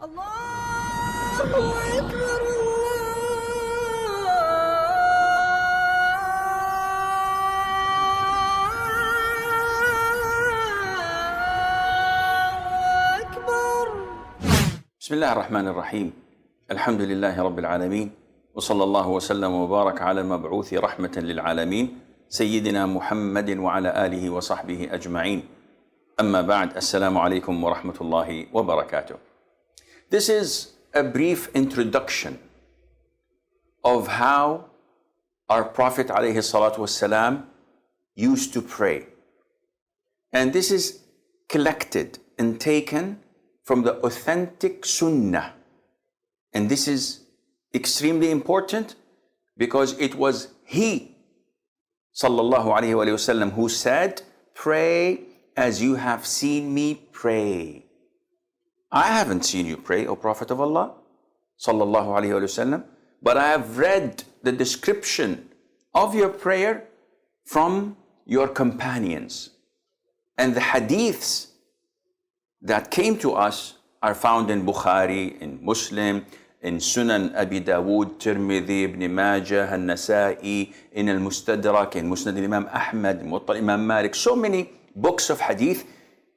الله أكبر الله أكبر. بسم الله الرحمن الرحيم. الحمد لله رب العالمين، وصلى الله وسلم وبارك على المبعوث رحمة للعالمين سيدنا محمد وعلى آله وصحبه أجمعين. أما بعد، السلام عليكم ورحمة الله وبركاته. This is a brief introduction of how our Prophet ﷺ used to pray. And this is collected and taken from the authentic Sunnah. And this is extremely important because it was he, sallallahu alayhi wa sallam, who said, "Pray as you have seen me pray." I haven't seen you pray, O Prophet of Allah, sallallahu alayhi wa sallam, but I have read the description of your prayer from your companions. And the hadiths that came to us are found in Bukhari, in Muslim, in Sunan Abi Dawood, Tirmidhi, Ibn Majah, An-Nasa'i, in Al-Mustadrak, in Musnad Imam Ahmad, Muwatta Imam Malik. So many books of hadith.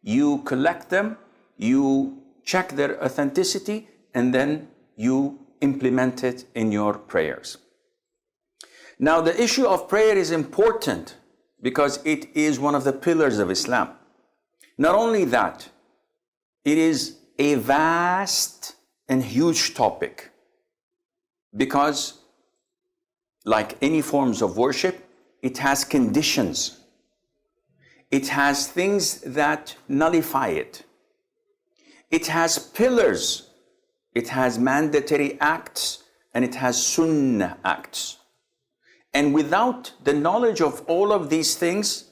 You collect them, you check their authenticity, and then you implement it in your prayers. Now, the issue of prayer is important because it is one of the pillars of Islam. Not only that, it is a vast and huge topic because, like any forms of worship, it has conditions. It has things that nullify it. It has pillars. It has mandatory acts, and it has sunnah acts. And without the knowledge of all of these things,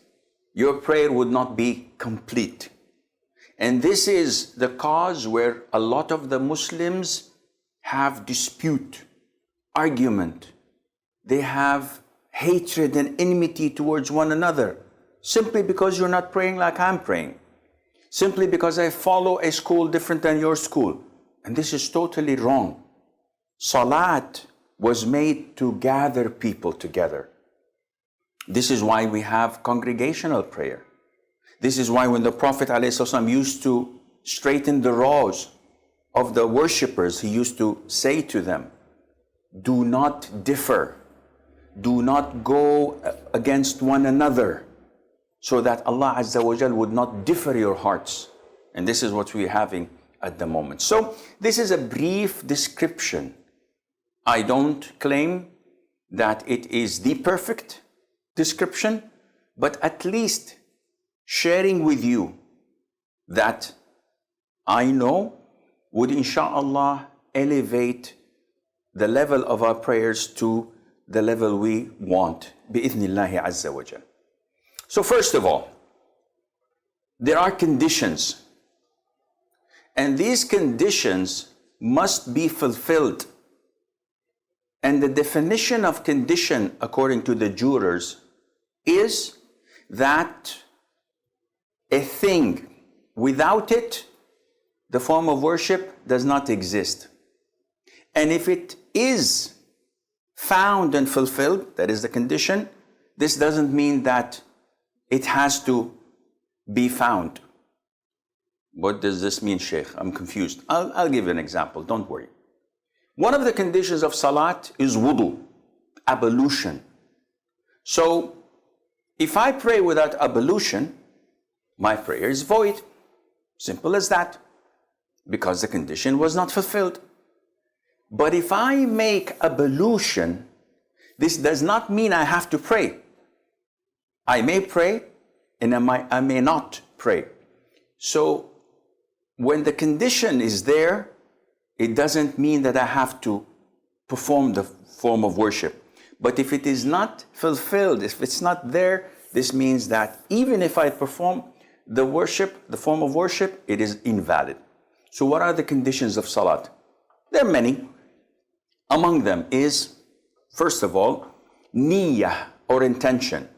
your prayer would not be complete. And this is the cause where a lot of the Muslims have dispute, argument. They have hatred and enmity towards one another simply because you're not praying like I'm praying. Simply because I follow a school different than your school. And this is totally wrong. Salat was made to gather people together. This is why we have congregational prayer. This is why when the Prophet ﷺ used to straighten the rows of the worshippers, he used to say to them, "Do not differ. Do not go against one another, so that Allah Azza wa Jal would not differ your hearts." And this is what we're having at the moment. So this is a brief description. I don't claim that it is the perfect description, but at least sharing with you that I know would insha'Allah elevate the level of our prayers to the level we want, bi'ithnillahi Azza wa Jal. So first of all, there are conditions. And these conditions must be fulfilled. And the definition of condition, according to the jurors, is that a thing, without it, the form of worship does not exist. And if it is found and fulfilled, that is the condition, this doesn't mean that it has to be found. What does this mean, Sheikh? I'm confused. I'll give you an example, don't worry. One of the conditions of salat is wudu, ablution. So, if I pray without ablution, my prayer is void. Simple as that. Because the condition was not fulfilled. But if I make ablution, this does not mean I have to pray. I may pray and I may not pray. So when the condition is there, it doesn't mean that I have to perform the form of worship. But if it is not fulfilled, if it's not there, this means that even if I perform the worship, the form of worship, it is invalid. So what are the conditions of salat? There are many. Among them is, first of all, niyyah, or intention.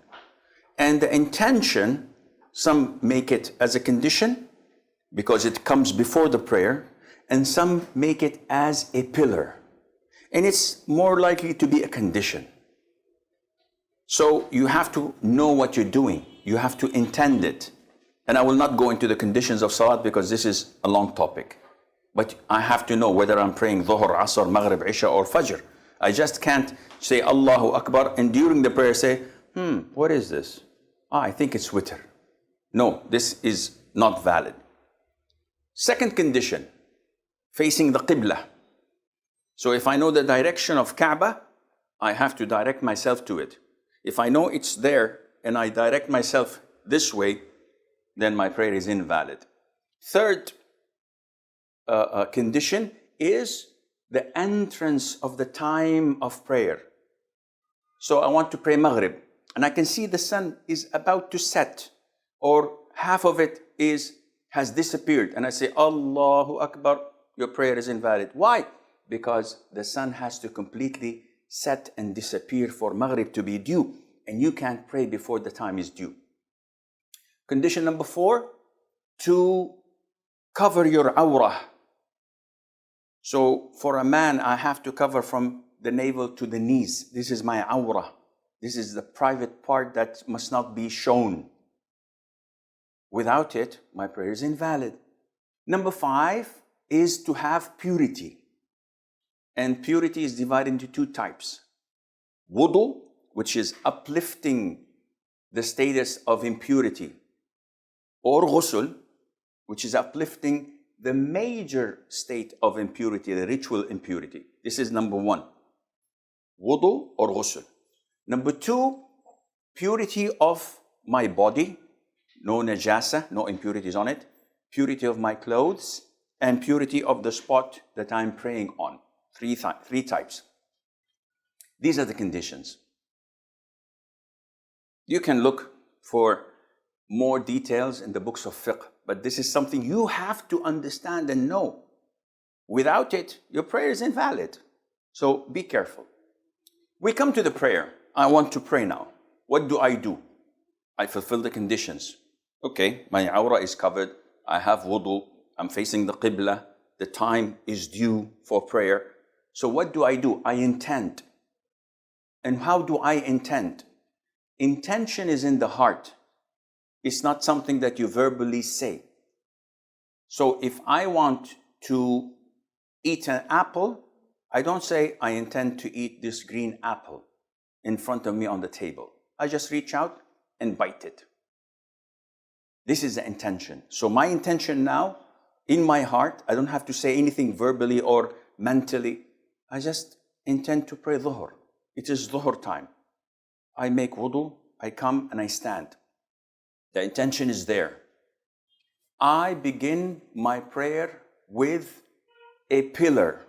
And the intention, some make it as a condition because it comes before the prayer, and some make it as a pillar. And it's more likely to be a condition. So you have to know what you're doing. You have to intend it. And I will not go into the conditions of salat because this is a long topic. But I have to know whether I'm praying Dhuhr, Asr, Maghrib, Isha or Fajr. I just can't say Allahu Akbar and during the prayer say, what is this? I think it's witr. No, this is not valid. Second condition, facing the Qibla. So if I know the direction of Kaaba, I have to direct myself to it. If I know it's there and I direct myself this way, then my prayer is invalid. Third condition is the entrance of the time of prayer. So I want to pray Maghrib and I can see the sun is about to set or half of it has disappeared and I say Allahu Akbar, your prayer is invalid. Why? Because the sun has to completely set and disappear for Maghrib to be due and you can't pray before the time is due. Condition number 4, to cover your awrah. So for a man, I have to cover from the navel to the knees. This is my awrah. This is the private part that must not be shown. Without it, my prayer is invalid. Number 5 is to have purity. And purity is divided into 2 types. Wudu, which is uplifting the status of impurity. Or ghusl, which is uplifting the major state of impurity, the ritual impurity. This is number 1. Wudu or ghusl. Number 2, purity of my body. No najasa, no impurities on it. Purity of my clothes and purity of the spot that I'm praying on. Three types. These are the conditions. You can look for more details in the books of fiqh, but this is something you have to understand and know. Without it, your prayer is invalid. So be careful. We come to the prayer. I want to pray now. What do? I fulfill the conditions. Okay, my awrah is covered. I have wudu. I'm facing the qibla. The time is due for prayer. So what do? I intend. And how do I intend? Intention is in the heart. It's not something that you verbally say. So if I want to eat an apple, I don't say I intend to eat this green apple in front of me on the table. I just reach out and bite it. This is the intention. So my intention now, in my heart, I don't have to say anything verbally or mentally. I just intend to pray Dhuhr. It is Dhuhr time. I make wudu, I come and I stand. The intention is there. I begin my prayer with a pillar.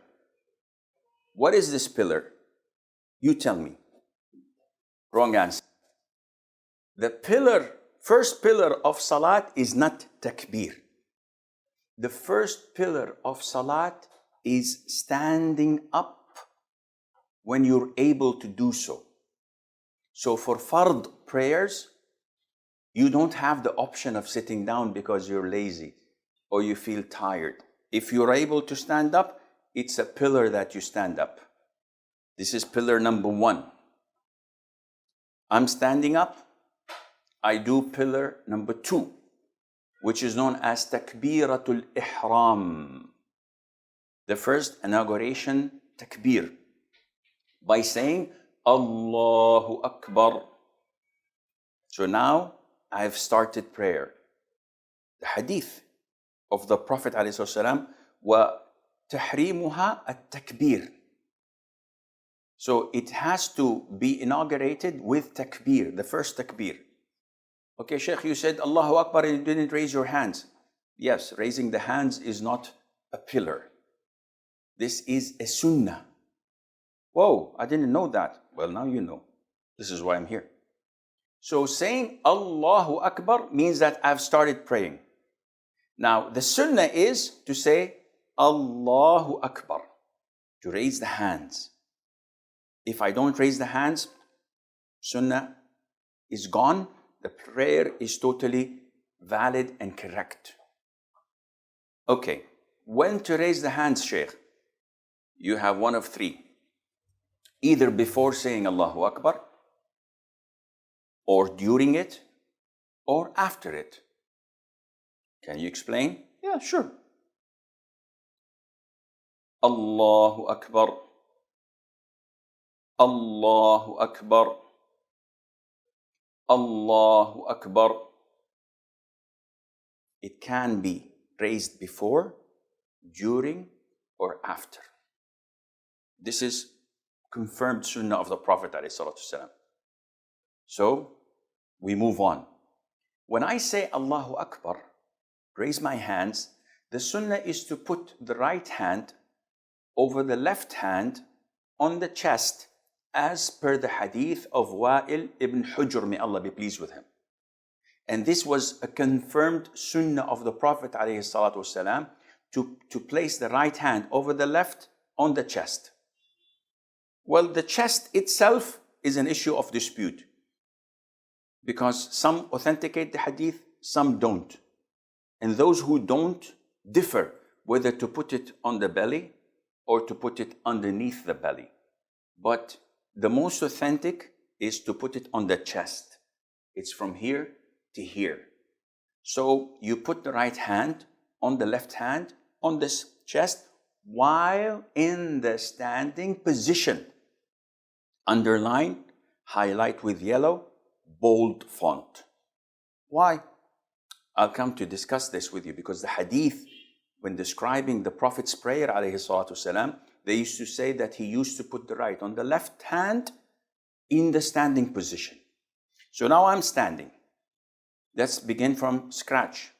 What is this pillar? You tell me. Wrong answer. The first pillar of salat is not takbir. The first pillar of salat is standing up when you're able to do so. So for fard prayers, you don't have the option of sitting down because you're lazy or you feel tired. If you're able to stand up, it's a pillar that you stand up. This is pillar number 1. I'm standing up. I do pillar number 2, which is known as takbiratul ihram. The first inauguration takbir by saying Allahu Akbar. So now I've started prayer. The hadith of the Prophet ﷺ, وَتَحْرِيمُهَا التَّكْبِير. So it has to be inaugurated with takbir, the first takbir. Okay, Sheikh, you said Allahu Akbar and you didn't raise your hands. Yes, raising the hands is not a pillar. This is a sunnah. Whoa, I didn't know that. Well, now you know. This is why I'm here. So saying Allahu Akbar means that I've started praying. Now, the sunnah is to say Allahu Akbar, to raise the hands. If I don't raise the hands, sunnah is gone. The prayer is totally valid and correct. Okay, when to raise the hands, Shaykh? You have one of three. Either before saying Allahu Akbar, or during it, or after it. Can you explain? Yeah, sure. Allahu Akbar. Allahu Akbar. Allahu Akbar. It can be raised before, during, or after. This is confirmed Sunnah of the Prophet ﷺ. So, we move on. When I say Allahu Akbar, raise my hands, the Sunnah is to put the right hand over the left hand on the chest, as per the hadith of Wa'il ibn Hujr, may Allah be pleased with him. And this was a confirmed Sunnah of the Prophet ﷺ to place the right hand over the left on the chest. Well, the chest itself is an issue of dispute, because some authenticate the hadith, some don't. And those who don't differ whether to put it on the belly or to put it underneath the belly. But the most authentic is to put it on the chest. It's from here to here. So you put the right hand on the left hand on this chest while in the standing position. Underline, highlight with yellow, bold font. Why? I'll come to discuss this with you, because the hadith, when describing the Prophet's prayer, ﷺ, they used to say that he used to put the right on the left hand in the standing position. So now I'm standing. Let's begin from scratch.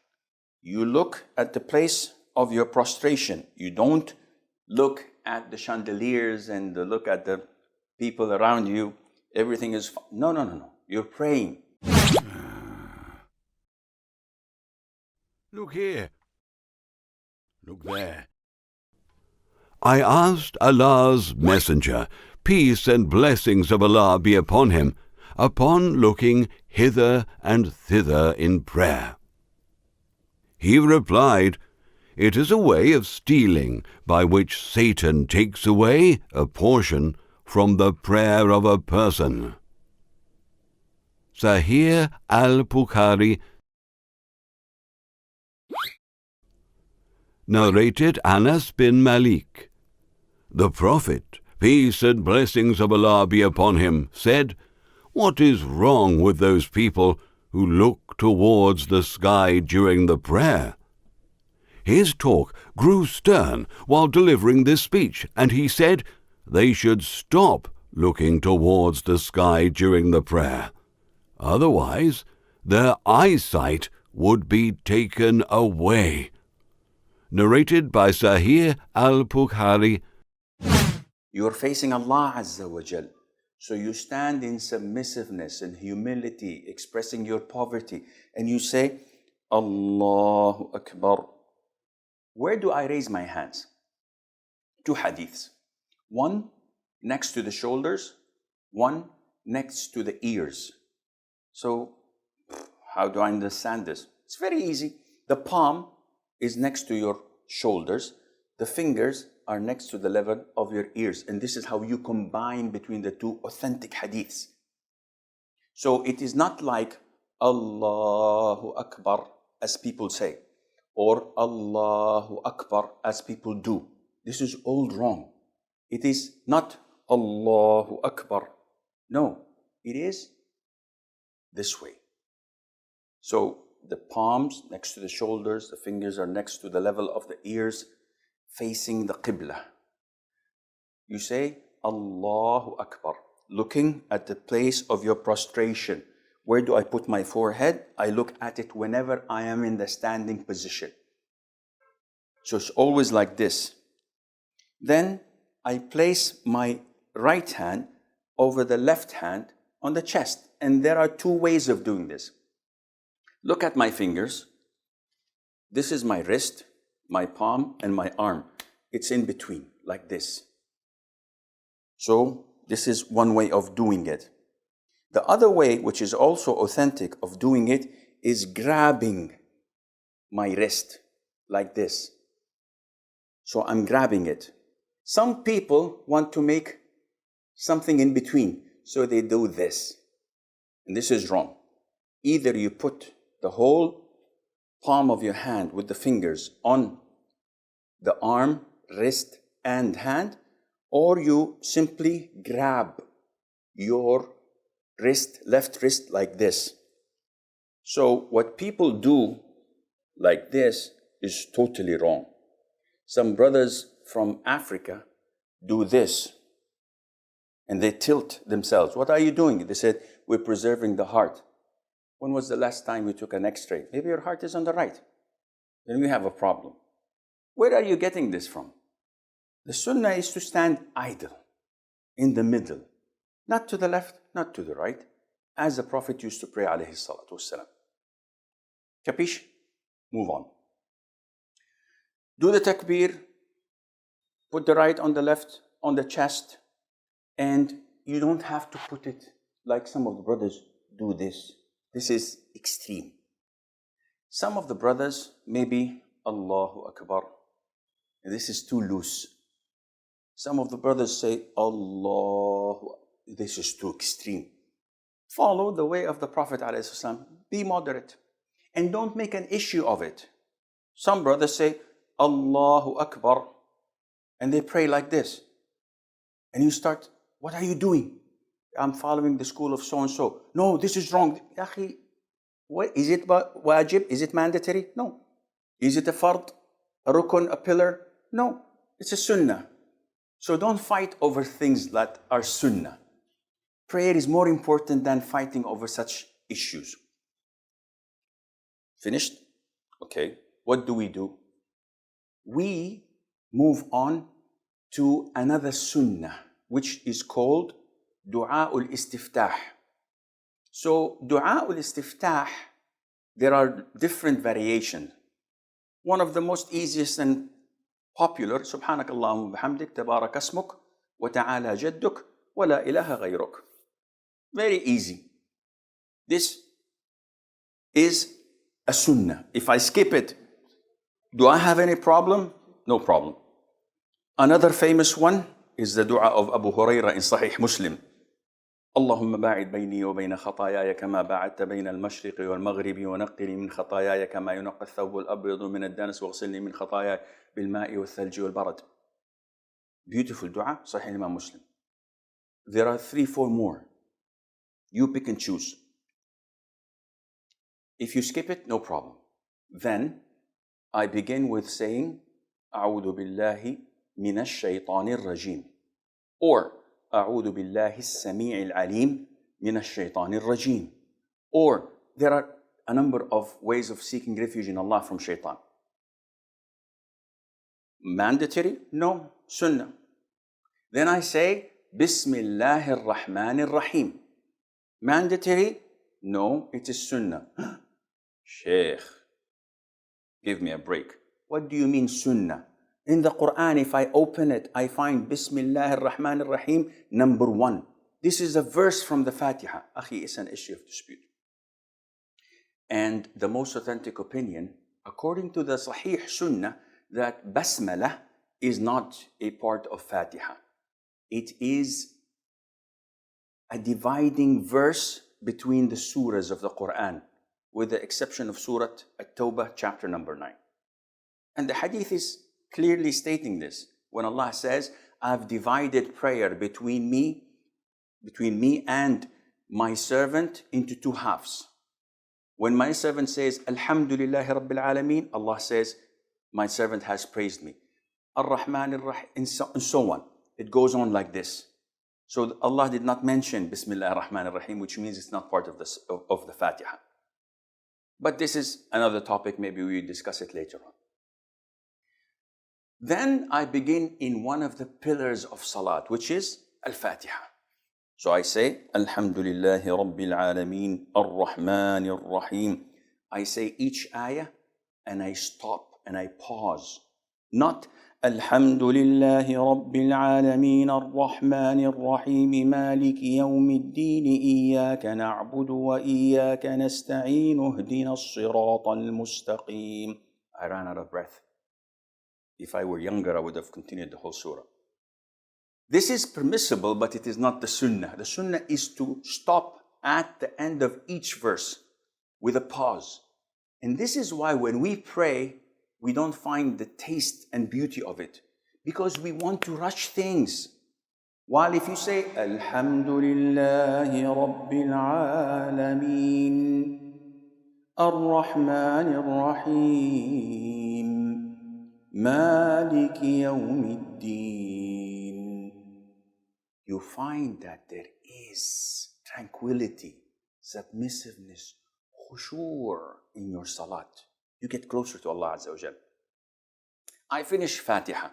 You look at the place of your prostration. You don't look at the chandeliers and look at the people around you. Everything is fine. No. You're praying. Look here. Look there. I asked Allah's Messenger, peace and blessings of Allah be upon him, upon looking hither and thither in prayer. He replied, it is a way of stealing by which Satan takes away a portion from the prayer of a person. Sahih al-Bukhari. Narrated Anas bin Malik. The Prophet, peace and blessings of Allah be upon him, said, what is wrong with those people who look towards the sky during the prayer? His talk grew stern while delivering this speech, and he said they should stop looking towards the sky during the prayer. Otherwise, their eyesight would be taken away. Narrated by Sahih al-Bukhari. You're facing Allah Azza wa Jal. So you stand in submissiveness and humility, expressing your poverty, and you say, Allahu Akbar. Where do I raise my hands? Two hadiths. One next to the shoulders, one next to the ears. So how do I understand this? It's very easy. The palm is next to your shoulders. The fingers are next to the level of your ears. And this is how you combine between the two authentic hadiths. So it is not like Allahu Akbar as people say, or Allahu Akbar as people do. This is all wrong. It is not Allahu Akbar. No, it is this way. So the palms next to the shoulders, the fingers are next to the level of the ears, facing the Qibla. You say Allahu Akbar, looking at the place of your prostration. Where do I put my forehead? I look at it whenever I am in the standing position. So it's always like this. Then I place my right hand over the left hand on the chest. And there are two ways of doing this. Look at my fingers. This is my wrist, my palm, and my arm. It's in between, like this. So this is one way of doing it. The other way, which is also authentic of doing it, is grabbing my wrist like this. So I'm grabbing it. Some people want to make something in between, so they do this. And this is wrong. Either you put the whole palm of your hand with the fingers on the arm, wrist, and hand, or you simply grab your wrist, left wrist, like this. So what people do like this is totally wrong. Some brothers from Africa do this, and they tilt themselves. What are you doing? They said, we're preserving the heart. When was the last time you took an x-ray? Maybe your heart is on the right. Then we have a problem. Where are you getting this from? The Sunnah is to stand idle, in the middle, not to the left, not to the right, as the Prophet used to pray, alayhi salatu wassalam. Capish? Move on. Do the takbir, put the right on the left, on the chest, and you don't have to put it like some of the brothers do this. This is extreme. Some of the brothers, maybe Allahu Akbar. This is too loose. Some of the brothers say Allahu. This is too extreme. Follow the way of the Prophet ﷺ. Be moderate. And don't make an issue of it. Some brothers say Allahu Akbar, and they pray like this. And you start, what are you doing? I'm following the school of so-and-so. No, this is wrong. Akhi, what, is it wajib? Is it mandatory? No. Is it a fard, a rukun, a pillar? No. It's a sunnah. So don't fight over things that are sunnah. Prayer is more important than fighting over such issues. Finished? Okay. What do? We move on to another sunnah, which is called Du'a al-Istiftah. So Du'a al-Istiftah, there are different variations. One of the most easiest and popular, Subhanak Allahumma bihamdik, tabarak asmuk, wa ta'ala jadduk, wa la ilaha ghayruk. Very easy. This is a sunnah. If I skip it, do I have any problem? No problem. Another famous one is the dua of Abu Huraira in Sahih Muslim. اللهم باعد بيني وبين خطاياي كما باعدت بين المشرق والمغرب ونقني من خطاياي كما ينقى الثوب الأبيض من الدنس واغسلني من خطاياي بالماء والثلج والبرد. Beautiful dua, Sahih Imam Muslim. There are 3-4 more. You pick and choose. If you skip it, no problem. Then I begin with saying أعوذ بالله من الشيطان الرجيم, or أعوذ بالله السميع العليم من الشيطان الرجيم. Or there are a number of ways of seeking refuge in Allah from shaitan. Mandatory? No. Sunnah. Then I say Bismillah ar-Rahman ar-Rahim. Mandatory? No, it is sunnah. Sheikh, give me a break. What do you mean sunnah? In the Quran, if I open it, I find Bismillah ar-Rahman ar-Rahim, number 1. This is a verse from the Fatiha. Akhi, it's an issue of dispute. And the most authentic opinion, according to the Sahih Sunnah, that Basmalah is not a part of Fatiha. It is a dividing verse between the surahs of the Quran, with the exception of Surah At-Tawbah, chapter number 9. And the hadith is clearly stating this. When Allah says, I've divided prayer between me and my servant into 2 halves. When my servant says, Alhamdulillahi Rabbil Alameen, Allah says, my servant has praised me. Ar-Rahman ar-Rahim, and so on. It goes on like this. So Allah did not mention Bismillah ar-Rahman ar-Rahim, which means it's not part of the Fatiha. But this is another topic, maybe we will discuss it later on. Then I begin in one of the pillars of Salat, which is Al-Fatiha. So I say, Alhamdulillahi Rabbil Alameen, Ar-Rahman Ar-Rahim. I say each ayah and I stop and I pause. Not Alhamdulillahi Rabbil Alameen, Ar-Rahman Ar-Rahim, Maliki Yawmiddin, Iyaka na'budu wa Iyaka nasta'een, Uhdina as-Sirata al-Mustaqim. I ran out of breath. If I were younger, I would have continued the whole surah. This is permissible, but it is not the sunnah. The sunnah is to stop at the end of each verse with a pause. And this is why when we pray, we don't find the taste and beauty of it, because we want to rush things. While if you say, Alhamdulillahi Rabbil Alameen, Ar-Rahman Ar-Rahim, Maliki Yawmiddin, you find that there is tranquility, submissiveness, khushu' in your salat. You get closer to Allah Azza wa Jal. I finish Fatiha.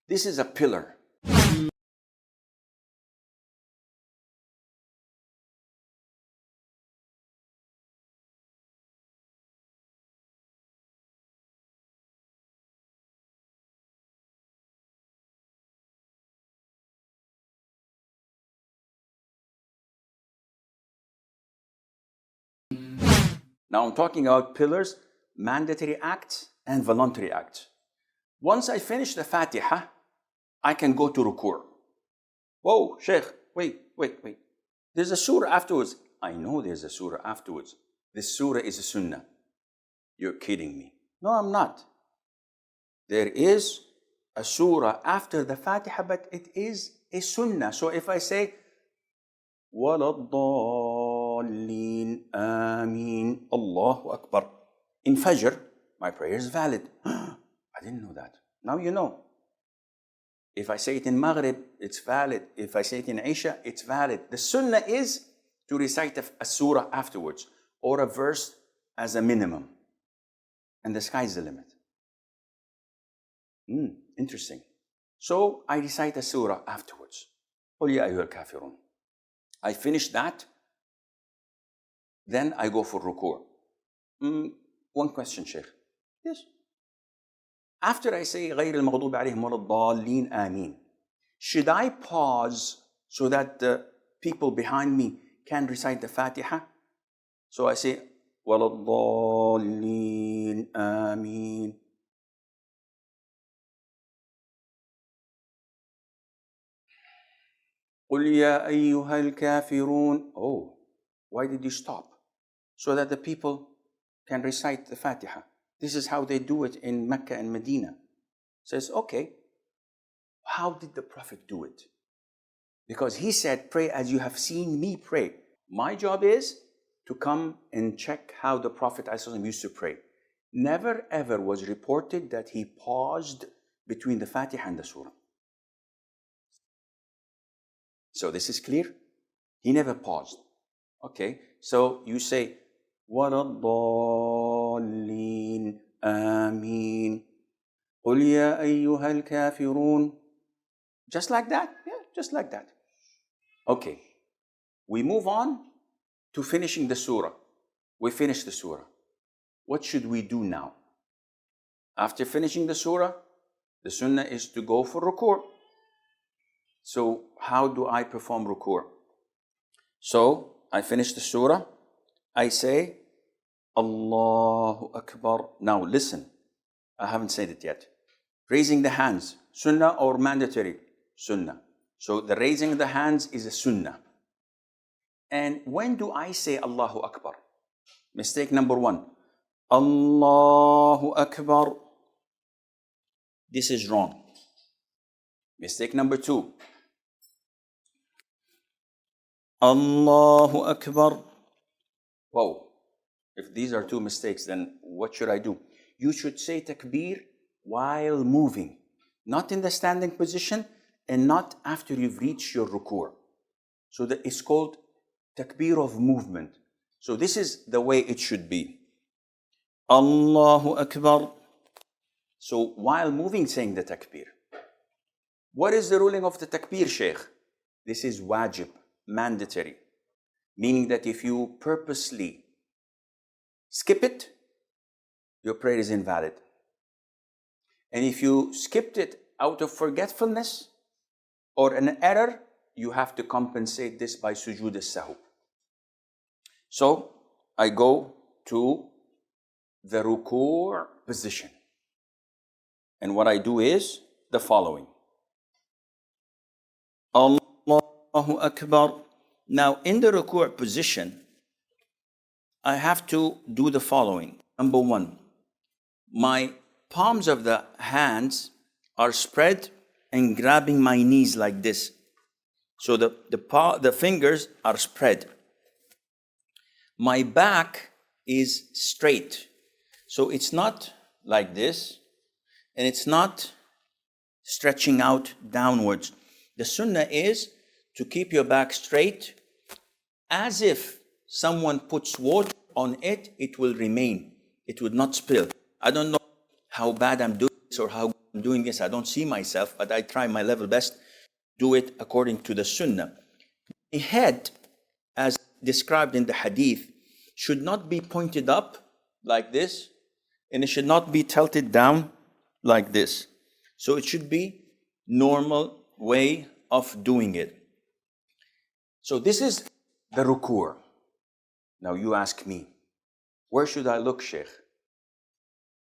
This is a pillar. Now I'm talking about pillars, mandatory acts, and voluntary acts. Once I finish the Fatiha, I can go to ruku'. Whoa, Sheikh, wait. There's a surah afterwards. I know there's a surah afterwards. This surah is a sunnah. You're kidding me. No, I'm not. There is a surah after the Fatiha, but it is a sunnah. So if I say, وَلَضَّالِّينَ آمين Allahu Akbar, in Fajr, my prayer is valid. I didn't know that. Now you know. If I say it in Maghrib, it's valid. If I say it in Isha, it's valid. The sunnah is to recite a surah afterwards, or a verse as a minimum. And the sky's the limit. Interesting. So I recite a surah afterwards. قُلْ يَا أَيُّهَا الْكَافِرُونَ. I finish that, then I go for ruku'. One question, Sheikh. Yes. After I say غَيْرِ الْمَغْضُوبِ عَلَيْهِمْ وَلَا الضَّالِّينَ آمين, should I pause so that the people behind me can recite the Fatiha? So I say وَلَا الضَّالِّينَ آمين. قُلْ يَا أَيُّهَا الْكَافِرُونَ. Oh, why did you stop? So that the people can recite the Fatiha. This is how they do it in Mecca and Medina. Says, okay, how did the Prophet do it? Because he said, pray as you have seen me pray. My job is to come and check how the Prophet ﷺ used to pray. Never ever was reported that he paused between the Fatiha and the Surah. So this is clear? He never paused. Okay, so you say, وَلَا الضَّالِّينَ آمين قُلْ يَا أَيُّهَا الْكَافِرُونَ. Just like that? Yeah, just like that. Okay, we move on to finishing the surah. We finish the surah. What should we do now? After finishing the surah, the sunnah is to go for ruku'. So how do I perform ruku'? So I finish the surah. I say, Allahu Akbar. Now listen, I haven't said it yet. Raising the hands, sunnah or mandatory? Sunnah. So the raising of the hands is a sunnah. And when do I say Allahu Akbar? Mistake number one. Allahu Akbar. This is wrong. Mistake number two. Allahu Akbar. Whoa. If these are two mistakes, then what should I do? You should say takbir while moving, not in the standing position and not after you've reached your ruku'. So that it's called takbir of movement. So this is the way it should be. Allahu Akbar. So while moving, saying the takbir. What is the ruling of the takbir, Sheikh? This is wajib, mandatory. Meaning that if you purposely skip it, your prayer is invalid. And if you skipped it out of forgetfulness or an error, you have to compensate this by sujood as-sahw. So I go to the ruku' position. And what I do is the following. Allahu Akbar. Now, in the ruku' position, I have to do the following. Number one, my palms of the hands are spread and grabbing my knees like this. So the fingers are spread. My back is straight. So it's not like this, and it's not stretching out downwards. The sunnah is to keep your back straight, as if someone puts water on it, it will remain. It would not spill. I don't know how bad I'm doing this or how I'm doing this. I don't see myself, but I try my level best to do it according to the sunnah. The head, as described in the hadith, should not be pointed up like this, and it should not be tilted down like this. So it should be normal way of doing it. So this is the ruku'. Now you ask me, where should I look, Sheikh?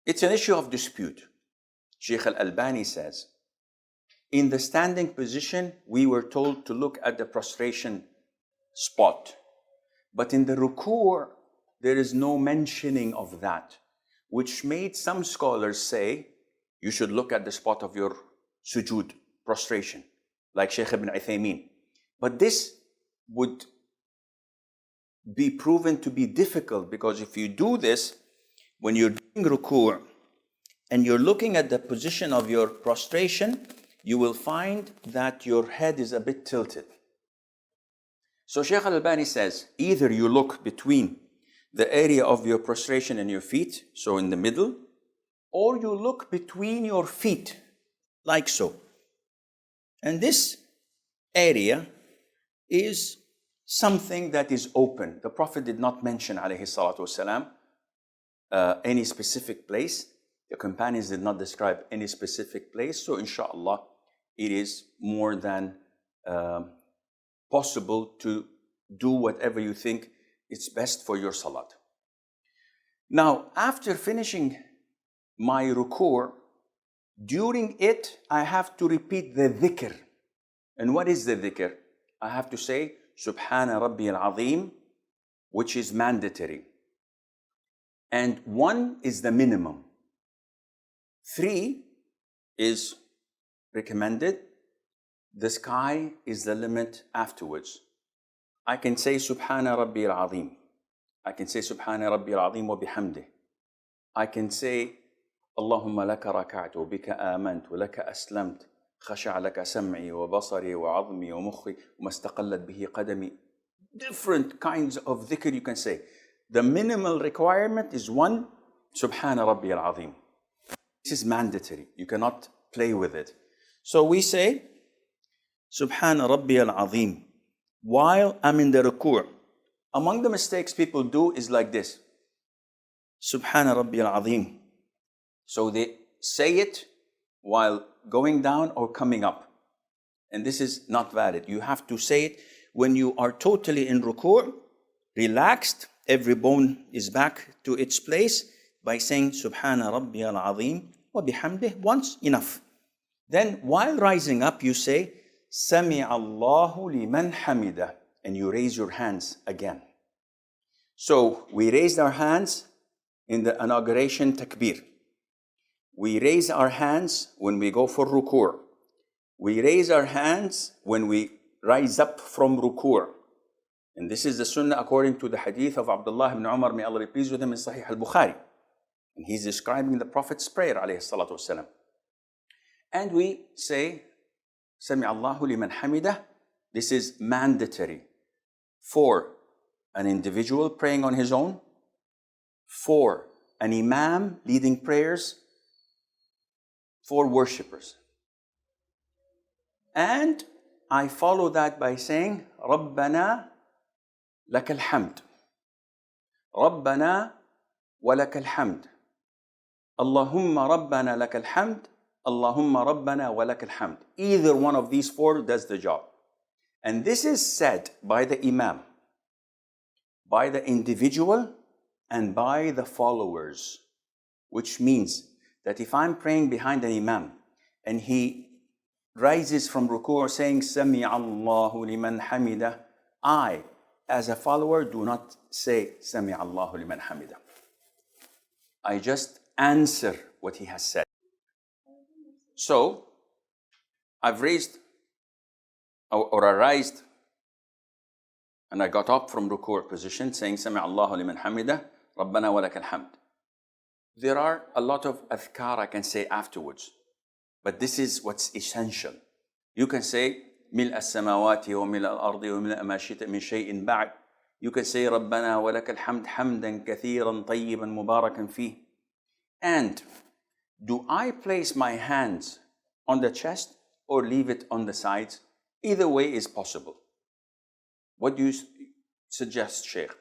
It's an issue of dispute. Sheikh al-Albani says, in the standing position, we were told to look at the prostration spot. But in the ruku', there is no mentioning of that, which made some scholars say, you should look at the spot of your sujood, prostration, like Sheikh ibn Uthaymeen. But this would be proven to be difficult, because if you do this, when you're doing ruku' and you're looking at the position of your prostration, you will find that your head is a bit tilted. So Sheikh al-Albani says, either you look between the area of your prostration and your feet, so in the middle, or you look between your feet, like so. And this area is something that is open. The Prophet did not mention, alayhi salatu wasalam, any specific place. The companions did not describe any specific place. So inshallah, it is more than possible to do whatever you think is best for your salat. Now, after finishing my ruku', during it, I have to repeat the dhikr. And what is the dhikr? I have to say, Subhana Rabbi al-Azim, which is mandatory. And 1 is the minimum. 3 is recommended. The sky is the limit afterwards. I can say Subhana Rabbi al-Azim. I can say Subhana Rabbi al-Azim wa bihamdih. I can say Allahumma laka raka'tu, bika amantu, laka aslamt, khasha'a laka sam'i wa basari wa 'azmi wa mukhi wa mastaqallat bihi qadami. Different kinds of dhikr you can say. The minimal requirement is 1, Subhana Rabbi al-Azim. This is mandatory. You cannot play with it. So we say Subhana Rabbi al-Azim while I'm in the ruku'. Among the mistakes people do is like this. Subhana Rabbi al-Azim. So they say it while going down or coming up. And this is not valid. You have to say it when you are totally in ruku', relaxed, every bone is back to its place, by saying Subhana Rabbi al-Azim wa bihamdih once, enough. Then while rising up, you say Sami Allahu liman hamida, and you raise your hands again. So we raised our hands in the inauguration takbir. We raise our hands when we go for ruku'. We raise our hands when we rise up from ruku'. And this is the sunnah according to the hadith of Abdullah ibn Umar, may Allah be pleased with him, in Sahih al-Bukhari. And he's describing the Prophet's prayer, alayhi salatu wasalam. And we say, Sami Allahu liman hamidah. This is mandatory for an individual praying on his own, for an imam leading prayers, for worshippers. And I follow that by saying, Rabbana laka alhamd. Rabbana wa laka alhamd. Allahumma Rabbana laka alhamd. Allahumma Rabbana wa laka alhamd. Either one of these 4 does the job. And this is said by the imam, by the individual, and by the followers, which means that if I'm praying behind an imam and he rises from ruku' saying Sami Allahu liman hamidah, I, as a follower, do not say Sami Allahu liman hamidah. I just answer what he has said. So, I've raised or I raised and I got up from ruku' position saying Sami Allahu liman hamidah, Rabbana wa lakal hamd. There are a lot of adhkar I can say afterwards, but this is what's essential. You can say ملء السماوات وملء الأرض وملء ما شئت من شيء بعد. You can say ربنا ولك الحمد حمدا كثيرا طيبا مباركا فيه. And do I place my hands on the chest or leave it on the sides? Either way is possible. What do you suggest, Shaykh?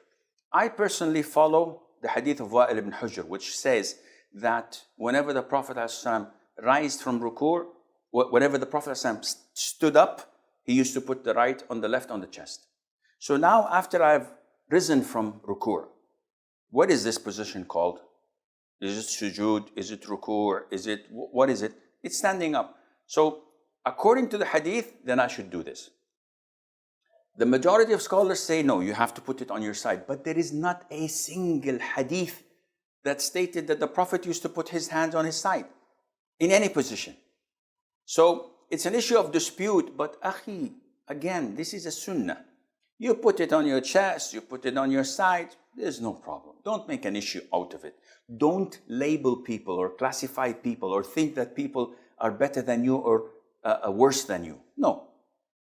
I personally follow the hadith of Wa'il ibn Hujr, which says that whenever the Prophet ﷺ raised from ruku', whenever the Prophet ﷺ stood up, he used to put the right on the left on the chest. So now after I've risen from ruku', what is this position called? Is it sujood? Is it ruku'? What is it? It's standing up. So according to the hadith, then I should do this. The majority of scholars say no, you have to put it on your side. But there is not a single hadith that stated that the Prophet used to put his hands on his side in any position. So it's an issue of dispute, but akhi, again, this is a sunnah. You put it on your chest, you put it on your side, there's no problem. Don't make an issue out of it. Don't label people or classify people or think that people are better than you or worse than you. No.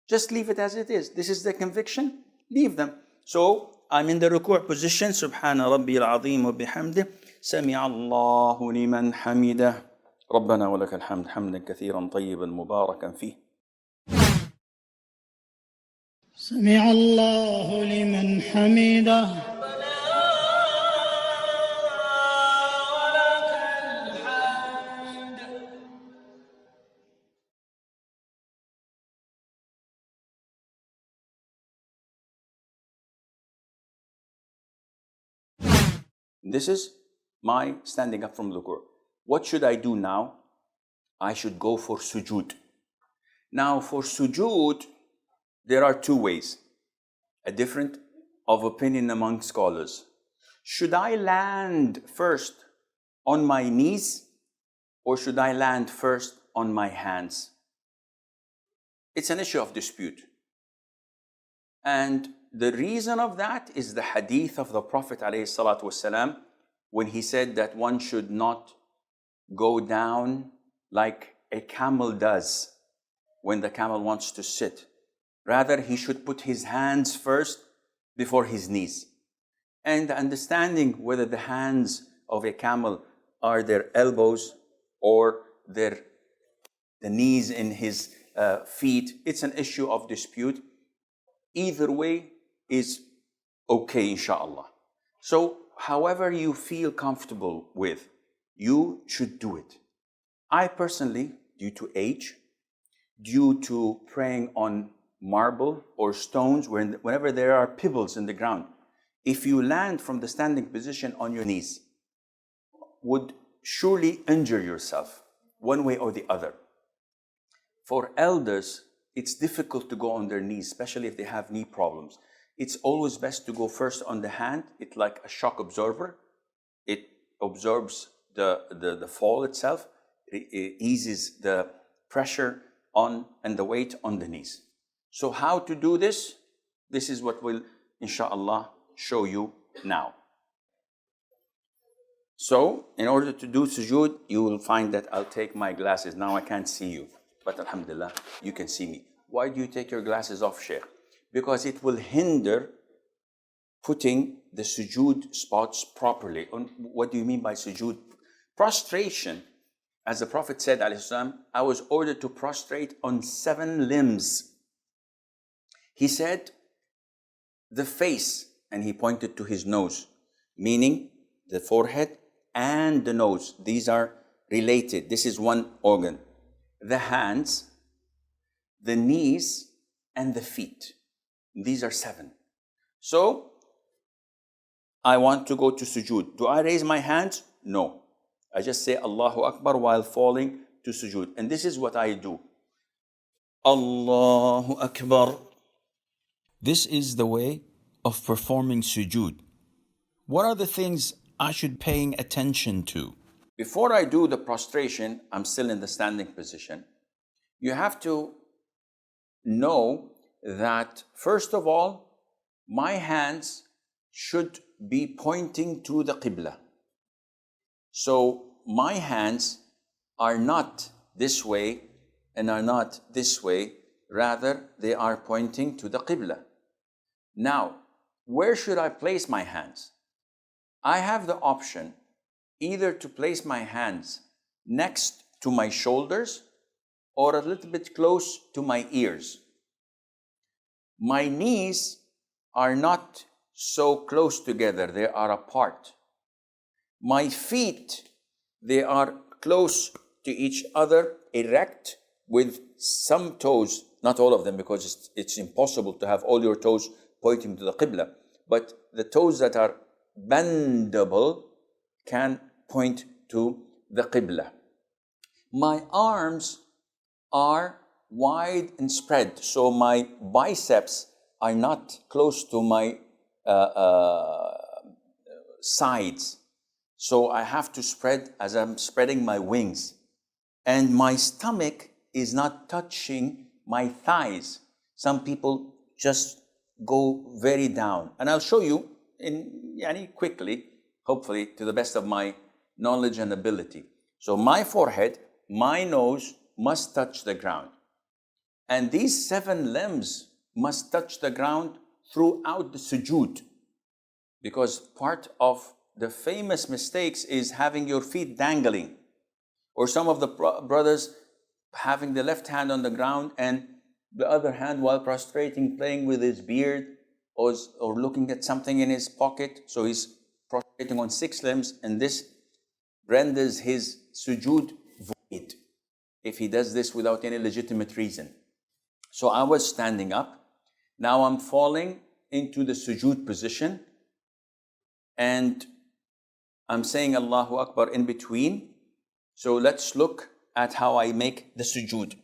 Just leave it as it is. This is the conviction. Leave them. So I'm in the ruku' position. Subhana Rabbi al-Azim wa bihamdih. Sami'a Allahu liman hamidah. Rabbana wa lakal hamd hamdan kathiran tayyiban mubarakan fih. سمع الله لمن حمده This is my standing up from ruku'. What should I do now? I should go for sujood. Now for sujood, there are two ways, a different of opinion among scholars. Should I land first on my knees or should I land first on my hands? It's an issue of dispute. And the reason of that is the hadith of the Prophet ﷺ when he said that one should not go down like a camel does when the camel wants to sit. Rather, he should put his hands first before his knees. And understanding whether the hands of a camel are their elbows or the knees in his feet, it's an issue of dispute. Either way is okay, inshallah. So, however you feel comfortable with, you should do it. I personally, due to age, due to praying on marble or stones, whenever there are pebbles in the ground, if you land from the standing position on your knees, would surely injure yourself one way or the other. For elders, it's difficult to go on their knees, especially if they have knee problems. It's always best to go first on the hand. It's like a shock absorber. It absorbs the fall itself. It eases the pressure on and the weight on the knees. So how to do this? This is what we'll, inshallah, show you now. So, in order to do sujood, you will find that I'll take my glasses. Now I can't see you, but alhamdulillah, you can see me. Why do you take your glasses off, Shaykh? Because it will hinder putting the sujood spots properly. What do you mean by sujood? Prostration, as the Prophet said, I was ordered to prostrate on 7 limbs. He said, the face, and he pointed to his nose, meaning the forehead and the nose. These are related. This is one organ. The hands, the knees, and the feet. These are 7. So, I want to go to sujood. Do I raise my hands? No. I just say Allahu Akbar while falling to sujood. And this is what I do. Allahu Akbar. This is the way of performing sujood. What are the things I should paying attention to? Before I do the prostration, I'm still in the standing position. You have to know that, first of all, my hands should be pointing to the Qibla. So my hands are not this way and are not this way, rather they are pointing to the Qibla. Now, where should I place my hands? I have the option either to place my hands next to my shoulders or a little bit close to my ears. My knees are not so close together, they are apart. My feet, they are close to each other, erect, with some toes, not all of them, because it's impossible to have all your toes pointing to the Qibla, but the toes that are bendable can point to the Qibla. My arms are wide and spread, so my biceps are not close to my sides. So I have to spread as I'm spreading my wings. And my stomach is not touching my thighs. Some people just go very down. And I'll show you quickly, hopefully to the best of my knowledge and ability. So my forehead, my nose must touch the ground. And these 7 limbs must touch the ground throughout the sujood. Because part of the famous mistakes is having your feet dangling. Or some of the brothers having the left hand on the ground and the other hand while prostrating, playing with his beard or looking at something in his pocket. So he's prostrating on 6 limbs, and this renders his sujood void if he does this without any legitimate reason. So I was standing up. Now I'm falling into the sujood position, and I'm saying Allahu Akbar in between. So let's look at how I make the sujood.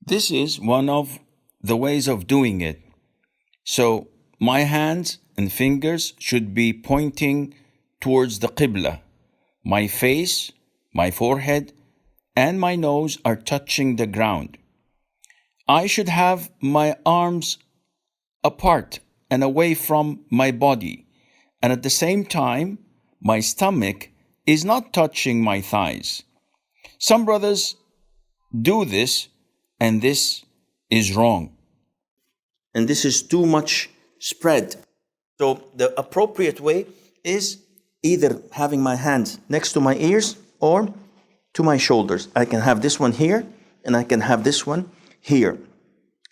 This is one of the ways of doing it. So my hands and fingers should be pointing towards the Qibla. My face, my forehead, and my nose are touching the ground. I should have my arms apart and away from my body. And at the same time, my stomach is not touching my thighs. Some brothers do this, and this is wrong. And this is too much spread. So the appropriate way is either having my hands next to my ears or to my shoulders. I can have this one here, and I can have this one here.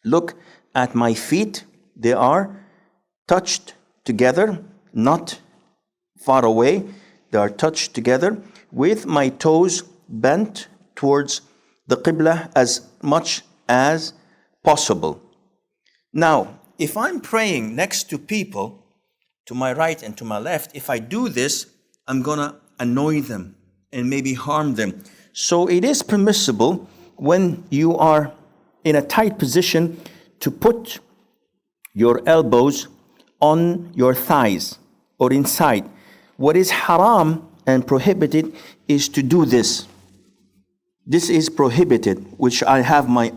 Look at my feet. They are touched together, not far away. They are touched together with my toes bent towards the Qibla as much as possible. Now, if I'm praying next to people, to my right and to my left, if I do this, I'm gonna annoy them and maybe harm them. So it is permissible when you are in a tight position to put your elbows on your thighs or inside. What is haram and prohibited is to do this. This is prohibited, which I have my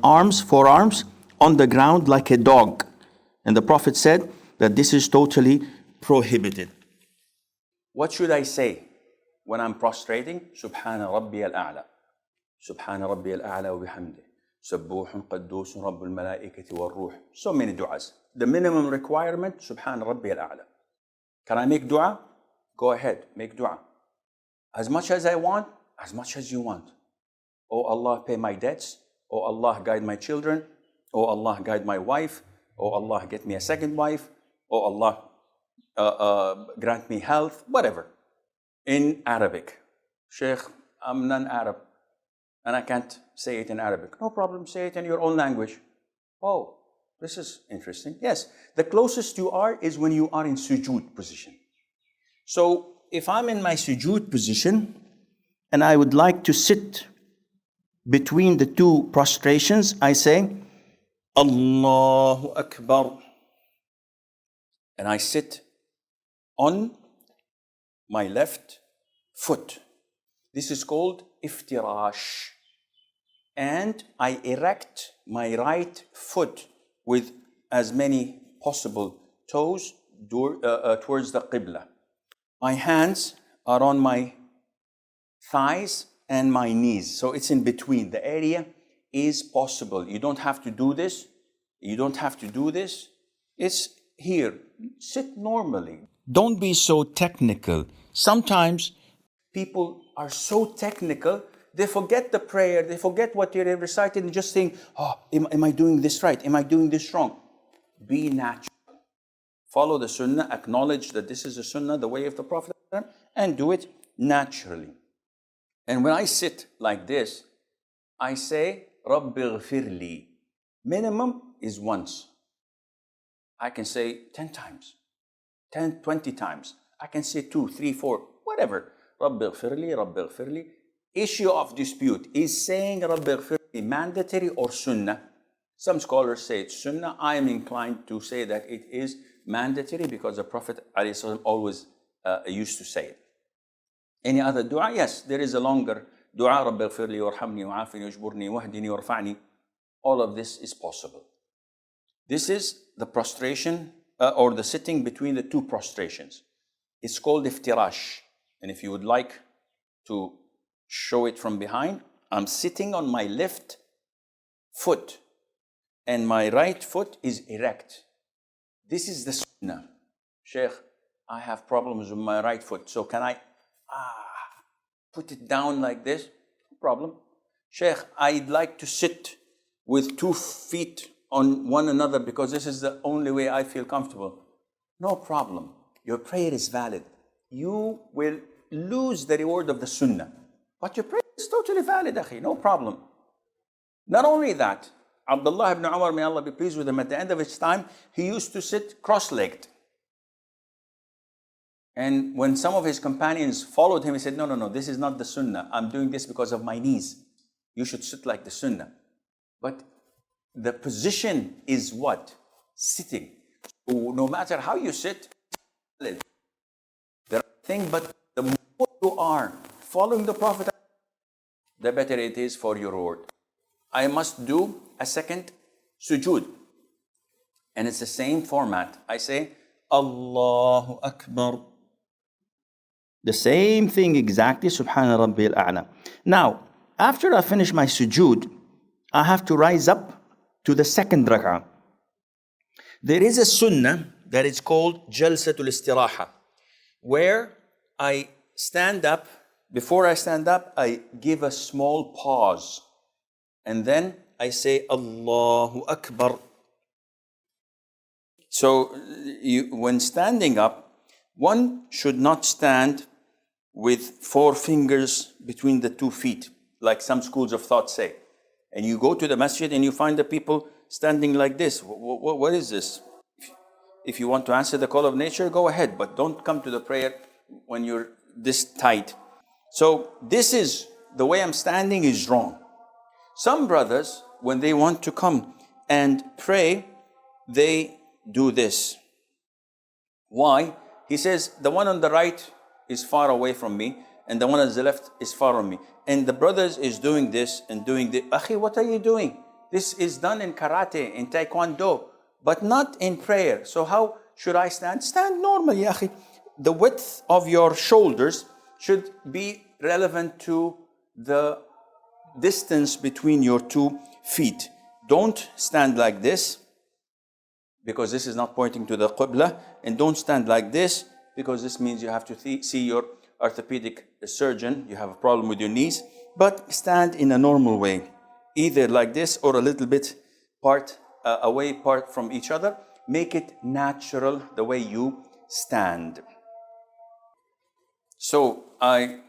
forearms on the ground like a dog. And the Prophet said that this is totally prohibited. What should I say when I'm prostrating? Subhana Rabbi al-A'la. Subhana Rabbi al-A'la wa bihamdih. Sabbuhun qaddusun Rabbul malaikati wal ruh. So many du'as. The minimum requirement, Subhana Rabbi al-A'la. Can I make dua? Go ahead, make dua. As much as I want, as much as you want. Oh Allah, pay my debts. Oh Allah, guide my children. Oh Allah, guide my wife. Oh Allah, get me a second wife. Oh Allah, grant me health, whatever. In Arabic. Sheikh, I'm non-Arab and I can't say it in Arabic. No problem, say it in your own language. Oh, this is interesting. Yes, the closest you are is when you are in sujood position. So if I'm in my sujood position, and I would like to sit between the two prostrations, I say, Allahu Akbar. And I sit on my left foot. This is called iftirash. And I erect my right foot with as many possible toes towards the Qibla. My hands are on my thighs and my knees. So it's in between. The area is possible. You don't have to do this. You don't have to do this. It's here. Sit normally. Don't be so technical. Sometimes people are so technical, they forget the prayer, they forget what you're reciting, and just think, oh, am I doing this right? Am I doing this wrong? Be natural. Follow the Sunnah, acknowledge that this is the Sunnah, the way of the Prophet, and do it naturally. And when I sit like this, I say, Rabbi ghfirli. Minimum is once. I can say 10 times, 10, 20 times. I can say 2, 3, 4, whatever. Rabbi ghfirli, Rabbi ghfirli. Issue of dispute. Is saying Rabbi ghfirli mandatory or Sunnah? Some scholars say it's Sunnah. I am inclined to say that it is mandatory because the Prophet ﷺ always used to say it. Any other dua? Yes, there is a longer dua. Rabbi ghfirli warhamni wa'afini wajburni wahdini warfa'ni. All of this is possible. This is the prostration or the sitting between the two prostrations. It's called iftirash. And if you would like to show it from behind, I'm sitting on my left foot and my right foot is erect. This is the Sunnah. Sheikh, I have problems with my right foot, so can I put it down like this? No problem. Sheikh, I'd like to sit with 2 feet on one another because this is the only way I feel comfortable. No problem. Your prayer is valid. You will lose the reward of the Sunnah. But your prayer is totally valid, akhi, no problem. Not only that, Abdullah ibn Umar, may Allah be pleased with him, at the end of his time, he used to sit cross-legged. And when some of his companions followed him, he said, no, this is not the Sunnah. I'm doing this because of my knees. You should sit like the Sunnah. But the position is what? Sitting. So no matter how you sit, there are things, but the more you are following the Prophet, the better it is for your reward. I must do a second sujood. And it's the same format. I say, Allahu Akbar. The same thing exactly, Subhana Rabbil A'la. Now, after I finish my sujood, I have to rise up to the second rak'ah. There is a sunnah that is called Jalsatul Istiraha, where I stand up. Before I stand up, I give a small pause. And then I say, Allahu Akbar. So when standing up, one should not stand with 4 fingers between the 2 feet, like some schools of thought say. And you go to the masjid and you find the people standing like this. What is this? If you want to answer the call of nature, go ahead, but don't come to the prayer when you're this tight. So this is, the way I'm standing is wrong. Some brothers, when they want to come and pray, they do this. Why? He says, the one on the right is far away from me, and the one on the left is far from me. And the brothers is doing this and doing this. Akhi, what are you doing? This is done in karate, in taekwondo, but not in prayer. So how should I stand? Stand normally, akhi. The width of your shoulders should be relevant to the distance between your 2 feet. Don't stand like this, because this is not pointing to the Qibla, and don't stand like this, because this means you have to see your orthopedic surgeon, you have a problem with your knees, but stand in a normal way, either like this or a little bit away from each other. Make it natural the way you stand. So I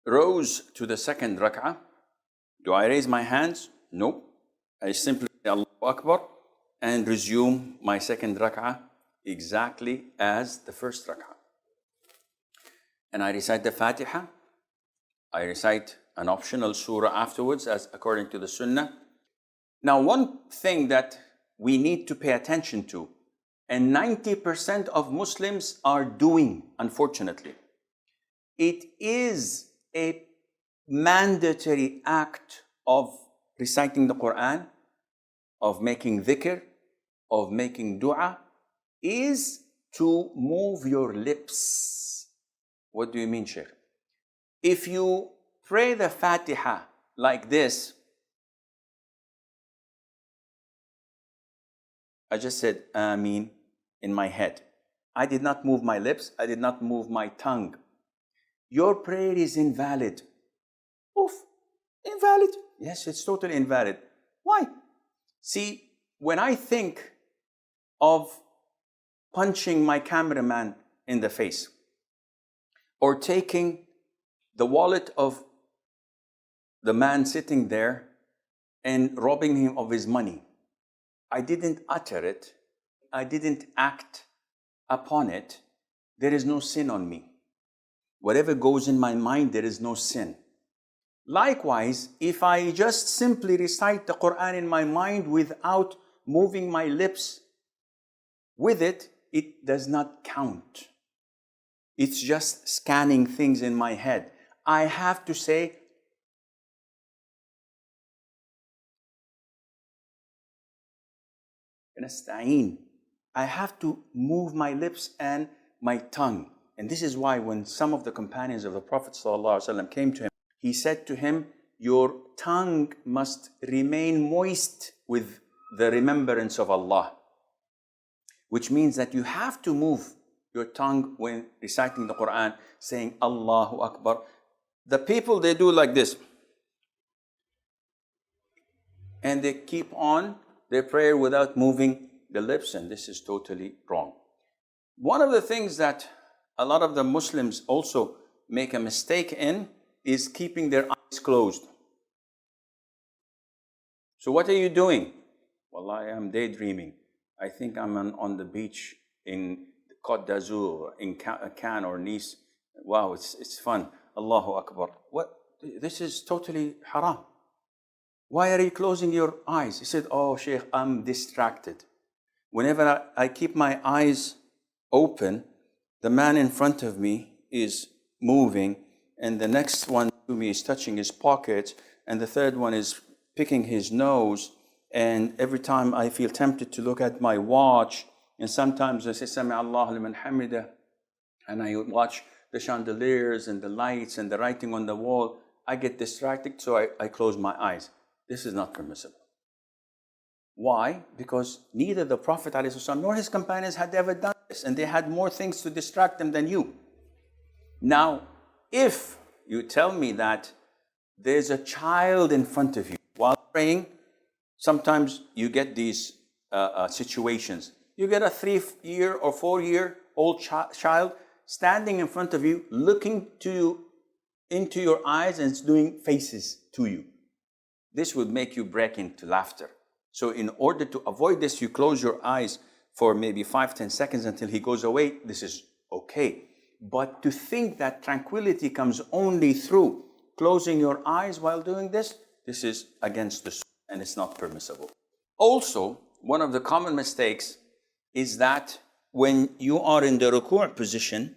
rose to the second rak'ah. Do I raise my hands? No. I simply say Allahu Akbar and resume my second rak'ah exactly as the first rak'ah. And I recite the Fatiha, I recite an optional surah afterwards, as according to the Sunnah. Now, one thing that we need to pay attention to, and 90% of Muslims are doing, unfortunately, it is a mandatory act of reciting the Quran, of making dhikr, of making dua, is to move your lips. What do you mean, Sheikh? If you pray the Fatiha like this, I just said Ameen in my head. I did not move my lips. I did not move my tongue. Your prayer is invalid. Oof, invalid. Yes, it's totally invalid. Why? See, when I think of punching my cameraman in the face, or taking the wallet of the man sitting there and robbing him of his money, I didn't utter it, I didn't act upon it, there is no sin on me. Whatever goes in my mind, there is no sin. Likewise, if I just simply recite the Quran in my mind without moving my lips with it, it does not count. It's just scanning things in my head. I have to say, I have to move my lips and my tongue. And this is why when some of the companions of the Prophet ﷺ came to him, he said to him, your tongue must remain moist with the remembrance of Allah. Which means that you have to move your tongue when reciting the Quran, saying Allahu Akbar. The people, they do like this. And they keep on their prayer without moving the lips, and this is totally wrong. One of the things that a lot of the Muslims also make a mistake in is keeping their eyes closed. So what are you doing? Well, I am daydreaming. I think I'm on the beach in Côte d'Azur, in Cannes or Nice. Wow, it's fun. Allahu Akbar. What? This is totally haram. Why are you closing your eyes? He said, oh, Sheikh, I'm distracted. Whenever I keep my eyes open, the man in front of me is moving, and the next one to me is touching his pocket, and the third one is picking his nose, and every time I feel tempted to look at my watch, and sometimes I say, Sami Allahu liman hamidah, and I watch the chandeliers and the lights and the writing on the wall, I get distracted, so I close my eyes. This is not permissible. Why? Because neither the Prophet ﷺ nor his companions had ever done this, and they had more things to distract them than you. Now, if you tell me that there's a child in front of you while praying, sometimes you get these situations. You get a 3-year or 4-year-old child standing in front of you, looking into your eyes and doing faces to you. This would make you break into laughter. So in order to avoid this, you close your eyes for maybe 5-10 seconds until he goes away. This is okay. But to think that tranquility comes only through closing your eyes while doing this, this is against the Sunnah and it's not permissible. Also, one of the common mistakes is that when you are in the ruku' position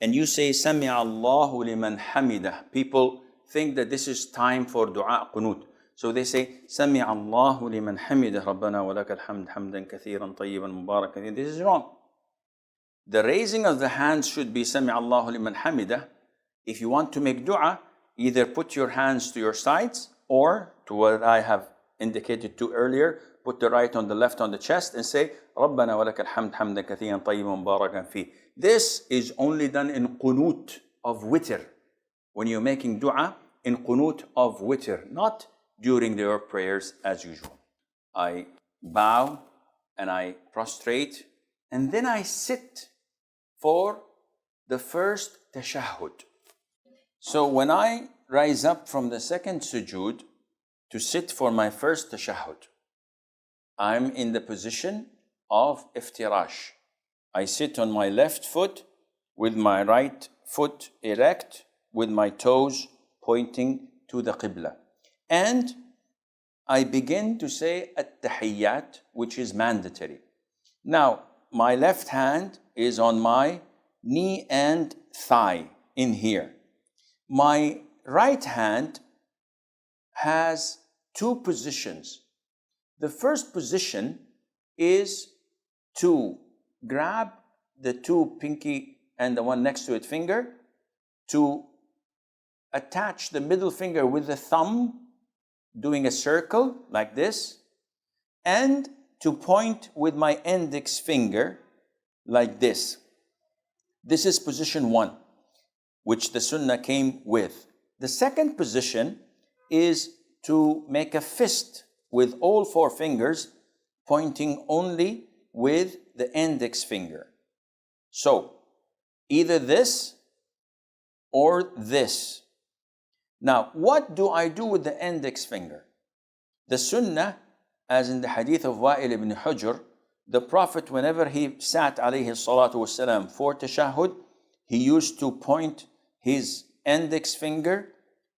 and you say Sami Allahu liman hamidah, people think that this is time for dua qunut. So they say Sami Allahu liman hamidah Rabbana wa lakal hamd hamdan kathiran tayyiban mubarakan. This is wrong. The raising of the hands should be Sami Allahu liman hamidah. If you want to make dua, either put your hands to your sides or to what I have indicated to earlier, put the right on the left on the chest and say Rabbana wa lakal hamd hamdan kathiran tayyiban mubarakan fi. This is only done in qunut of witr. When you're making dua in qunut of witr, not during their prayers as usual. I bow and I prostrate and then I sit for the first tashahhud. So when I rise up from the second sujood to sit for my first tashahhud, I'm in the position of iftirash. I sit on my left foot with my right foot erect with my toes pointing to the Qibla. And I begin to say at-tahiyyat, which is mandatory. Now, my left hand is on my knee and thigh in here. My right hand has two positions. The first position is to grab the two pinky and the one next to it finger, to attach the middle finger with the thumb, doing a circle like this, and to point with my index finger like this. This is position one, which the Sunnah came with. The second position is to make a fist with all four fingers, pointing only with the index finger. So, either this or this. Now, what do I do with the index finger? The Sunnah, as in the hadith of Wa'il ibn Hujr, the Prophet, whenever he sat alayhi salatu wasalam for tashahhud, he used to point his index finger,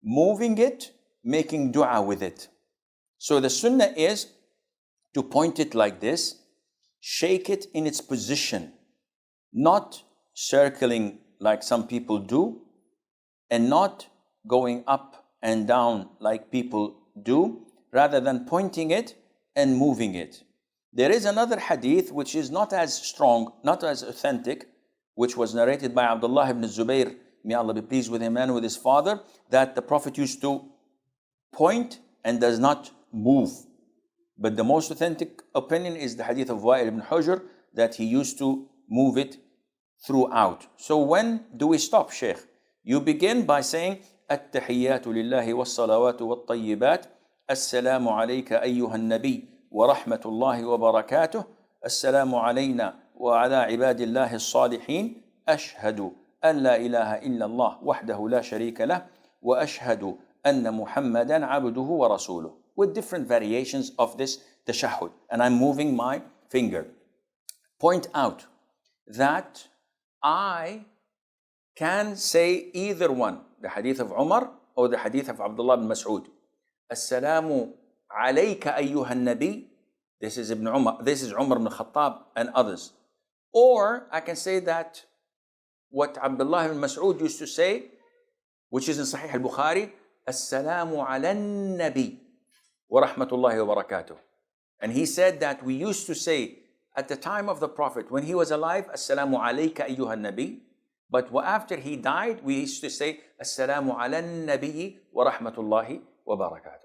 moving it, making dua with it. So the Sunnah is to point it like this, shake it in its position, not circling like some people do, and not going up and down like people do, rather than pointing it and moving it. There is another hadith which is not as strong, not as authentic, which was narrated by Abdullah ibn Zubayr, may Allah be pleased with him and with his father, that the Prophet used to point and does not move. But the most authentic opinion is the hadith of Wa'il ibn Hujr, that he used to move it throughout. So when do we stop, Shaykh? You begin by saying, التحيات لله والصلوات والطيبات السلام عليك أيها النبي ورحمة الله وبركاته السلام علينا وعلى عباد الله الصالحين أشهد أن لا إله إلا الله وحده لا شريك له وأشهد أن محمدا عبده ورسوله, with different variations of this tashahhud. And I'm moving my finger. Point out that I can say either one, the hadith of Umar or the hadith of Abdullah bin Mas'ud. Assalamu alayka ayyuha nabi. This is Ibn Umar, this is Umar ibn Khattab and others. Or I can say that what Abdullah ibn Mas'ud used to say, which is in Sahih al-Bukhari, Assalamu ala nabi wa rahmatullahi wa barakatuh. And he said that we used to say at the time of the Prophet, when he was alive, Assalamu alayka ayyuha nabi. But after he died, we used to say, Assalamu ala nabi wa rahmatullahi wa barakatuh.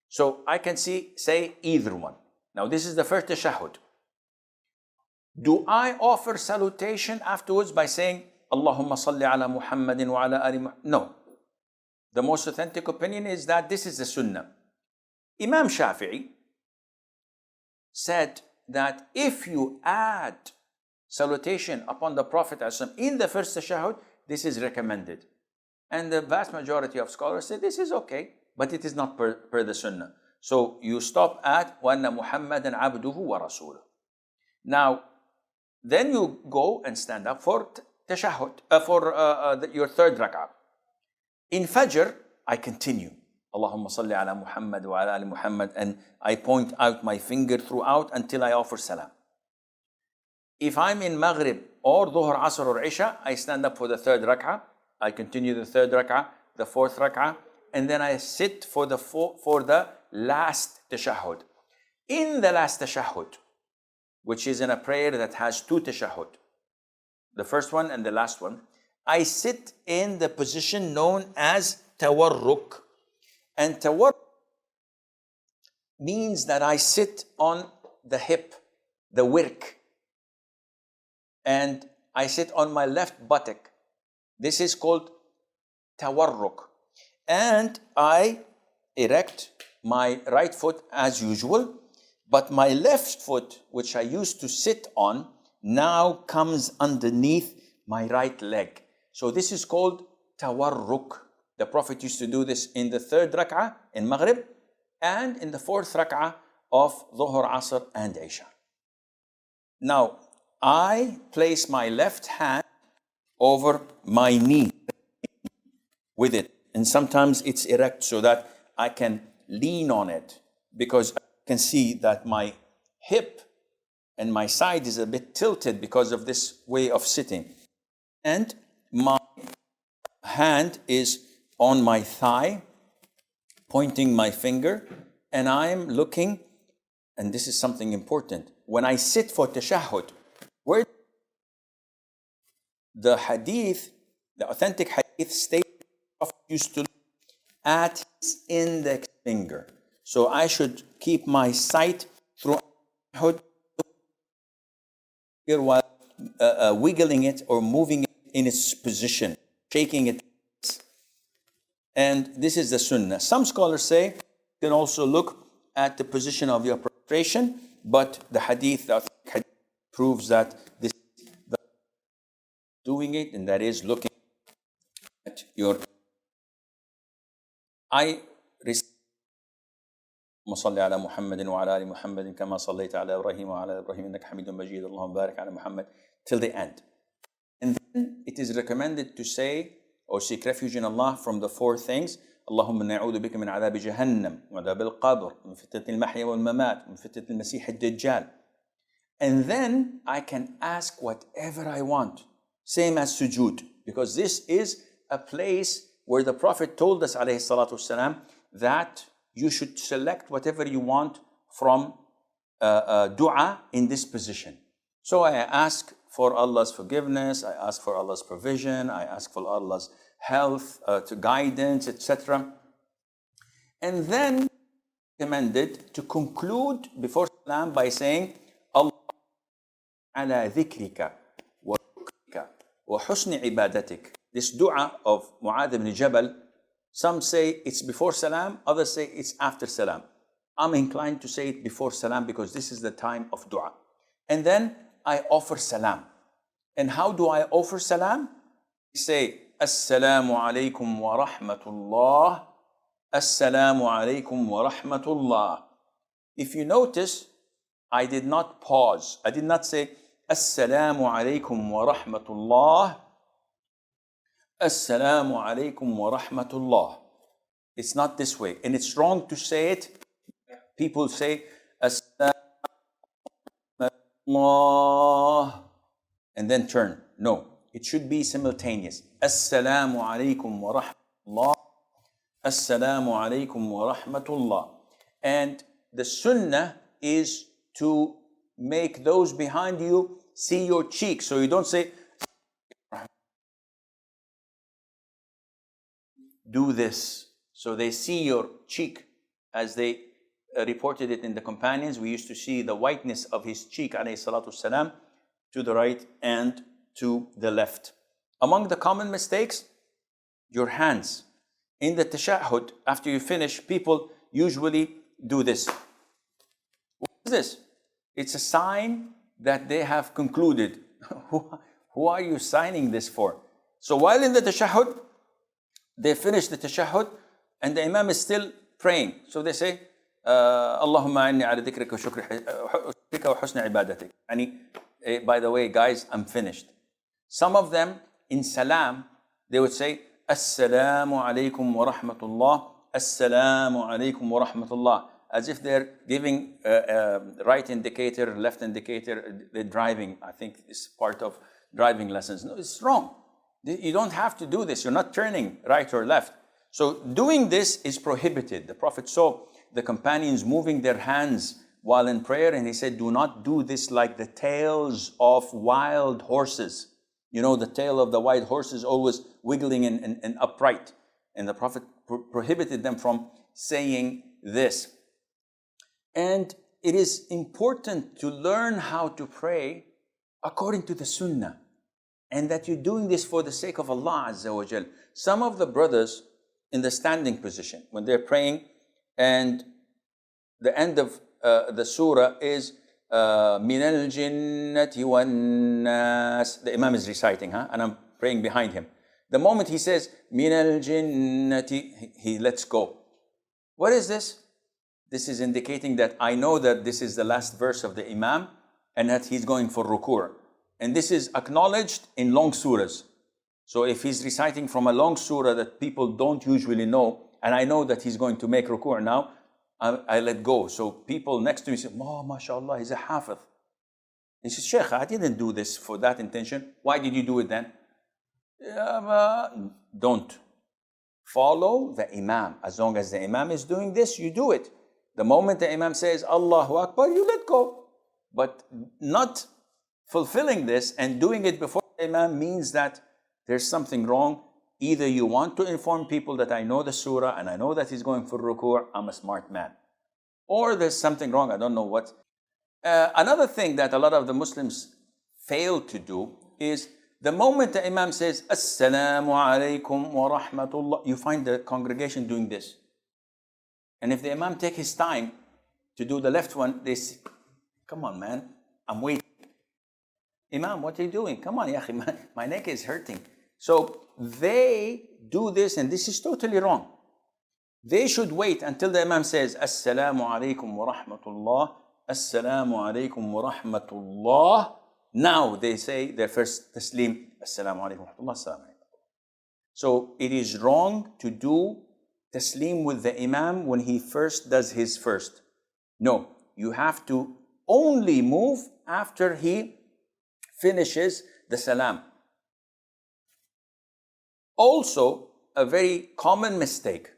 So I can say either one. Now this is the first tashahhud. Do I offer salutation afterwards by saying, Allahumma salli ala Muhammadin wa ala ali Muhammad? No. The most authentic opinion is that this is the Sunnah. Imam Shafi'i said that if you add salutation upon the Prophet in the first tashahhud, this is recommended. And the vast majority of scholars say this is okay, but it is not per the Sunnah. So you stop at وَأَنَّ مُحَمَّدًا عَبْدُهُ وَرَسُولُهُ. Now, then you go and stand up for tashahhud, your third rak'ah. In Fajr, I continue. Allahumma salli ala Muhammad wa ala ali Muhammad, and I point out my finger throughout until I offer salam. If I'm in Maghrib or Dhuhr, Asr or Isha, I stand up for the third rak'ah. I continue the third rak'ah, the fourth rak'ah, and then I sit for the last tashahhud. In the last tashahhud, which is in a prayer that has two tashahhud, the first one and the last one, I sit in the position known as tawarruk. And tawarruk means that I sit on the hip, the wirk, and I sit on my left buttock. This is called tawarruk. And I erect my right foot as usual, but my left foot, which I used to sit on, now comes underneath my right leg. So this is called tawarruk. The Prophet used to do this in the third rak'ah in Maghrib and in the fourth rak'ah of Dhuhr, Asr and Isha. Now, I place my left hand over my knee with it. And sometimes it's erect so that I can lean on it, because I can see that my hip and my side is a bit tilted because of this way of sitting. And my hand is on my thigh, pointing my finger, and I'm looking, and this is something important. When I sit for tashahhud, where the hadith, the authentic hadith states the Prophet used to look at his index finger. So I should keep my sight through tashahhud while wiggling it or moving it in its position, shaking it. And this is the sunnah. Some scholars say you can also look at the position of your prostration, but the hadith proves that this is doing it, and that is looking at your. I recite صل على محمد وعلى آل محمد كما صليت على إبراهيم وعلى إبراهيم إنك حميد مجيد اللهم بارك على محمد till the end. And then it is recommended to say or seek refuge in Allah from the four things. اللهم نعوذ بك من عذاب جهنم وعذاب القبر من فتنة المحيا والممات من فتنة المسيح الدجال. And then I can ask whatever I want, same as sujood, because this is a place where the Prophet told us alayhi salatu wasalam that you should select whatever you want from dua in this position. So I ask for Allah's forgiveness, I ask for Allah's provision, I ask for Allah's health, to guidance, etc. And then recommended to conclude before salam by saying, Allah ala dhikrika wa shukrika wa husni ibadatik. This dua of Mu'adh ibn Jabal, some say it's before salam, others say it's after salam. I'm inclined to say it before salam because this is the time of dua. And then I offer salam. And how do I offer salam? I say, Assalamu alaikum wa rahmatullah. Assalamu alaikum wa rahmatullah. If you notice, I did not pause. I did not say, Assalamu alaikum wa rahmatullah. Assalamu alaikum wa rahmatullah. It's not this way. And it's wrong to say it. People say, Assalamu alaikum and then turn. No, it should be simultaneous. Assalamu alaikum wa rahmatullah. Assalamu alaikum wa rahmatullah. And the sunnah is to make those behind you see your cheek. So you don't say, do this. So they see your cheek, as they reported it in the companions. We used to see the whiteness of his cheek, alayhi salatu salam, to the right and to the left. Among the common mistakes, your hands. In the tashahhud, after you finish, people usually do this. What is this? It's a sign that they have concluded. Who are you signing this for? So while in the tashahhud, they finish the tashahhud and the imam is still praying. So they say, Allahumma inni ala dhikrika wa shukrika wa husni ibadatik. By the way, guys, I'm finished. Some of them in salam, they would say, Assalamu alaikum wa rahmatullah. Assalamu alaikum wa rahmatullah. As if they're giving right indicator, left indicator, they're driving. I think it's part of driving lessons. No, it's wrong. You don't have to do this. You're not turning right or left. So doing this is prohibited. The Prophet saw the companions moving their hands while in prayer, and he said, do not do this like the tails of wild horses. You know, the tail of the wild horse is always wiggling and upright. And the Prophet prohibited them from saying this. And it is important to learn how to pray according to the Sunnah, and that you're doing this for the sake of Allah Azza wa Jal. Some of the brothers in the standing position, when they're praying, and the end of the surah is min al-jinnati wan-nas. The Imam is reciting, and I'm praying behind him. The moment he says min al-jinnati, he lets go. What is this? This is indicating that I know that this is the last verse of the Imam and that he's going for ruku'. And this is acknowledged in long surahs. So if he's reciting from a long surah that people don't usually know, and I know that he's going to make ruku' now, I let go. So people next to me say, oh, mashallah, he's a hafiz. He says, Sheikh, I didn't do this for that intention. Why did you do it then? Don't. Follow the Imam. As long as the Imam is doing this, you do it. The moment the Imam says, Allahu Akbar, you let go. But not fulfilling this and doing it before the Imam means that there's something wrong. Either you want to inform people that I know the surah and I know that he's going for ruku', I'm a smart man. Or there's something wrong, I don't know what. Another thing that a lot of the Muslims fail to do is the moment the Imam says, Assalamu alaikum wa rahmatullah, you find the congregation doing this. And if the Imam take his time to do the left one, they say, come on man, I'm waiting. Imam, what are you doing? Come on, yahi, my neck is hurting. So they do this, and this is totally wrong. They should wait until the Imam says, Assalamu alaikum wa rahmatullah, Assalamu alaikum wa rahmatullah. Now they say their first taslim, Assalamu alaikum wa rahmatullah, Assalamu alaikum. So it is wrong to do taslim with the Imam when he first does his first. No, you have to only move after he finishes the salam. Also, a very common mistake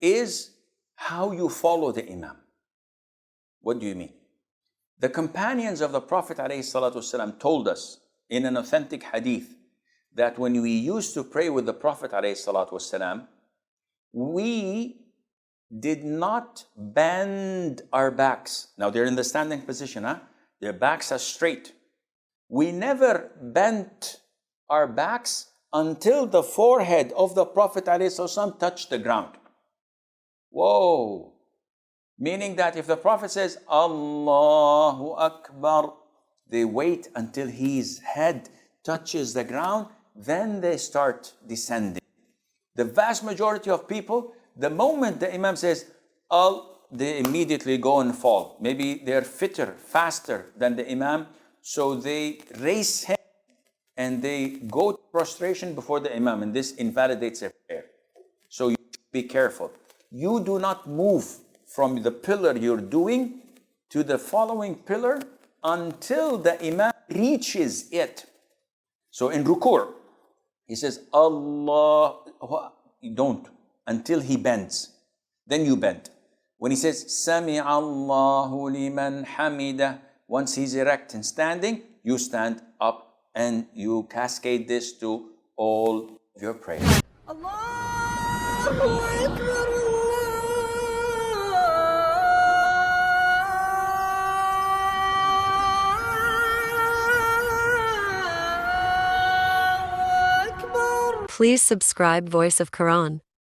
is how you follow the Imam. What do you mean? The companions of the Prophet ﷺ told us in an authentic hadith that when we used to pray with the Prophet ﷺ, we did not bend our backs. Now they're in the standing position, their backs are straight. We never bent our backs until the forehead of the Prophet ﷺ touched the ground. Whoa! Meaning that if the Prophet says, Allahu Akbar, they wait until his head touches the ground, then they start descending. The vast majority of people, the moment the Imam says, they immediately go and fall. Maybe they're fitter, faster than the Imam, so they race him and they go to prostration before the Imam, and this invalidates their prayer. So you be careful. You do not move from the pillar you're doing to the following pillar until the Imam reaches it. So in ruku', he says, Allah, you don't, until he bends. Then you bend. When he says, Sami Allahu liman hamida, once he's erect and standing, you stand up and you cascade this to all your prayers. Allahu Akbar. Please subscribe Voice of Quran.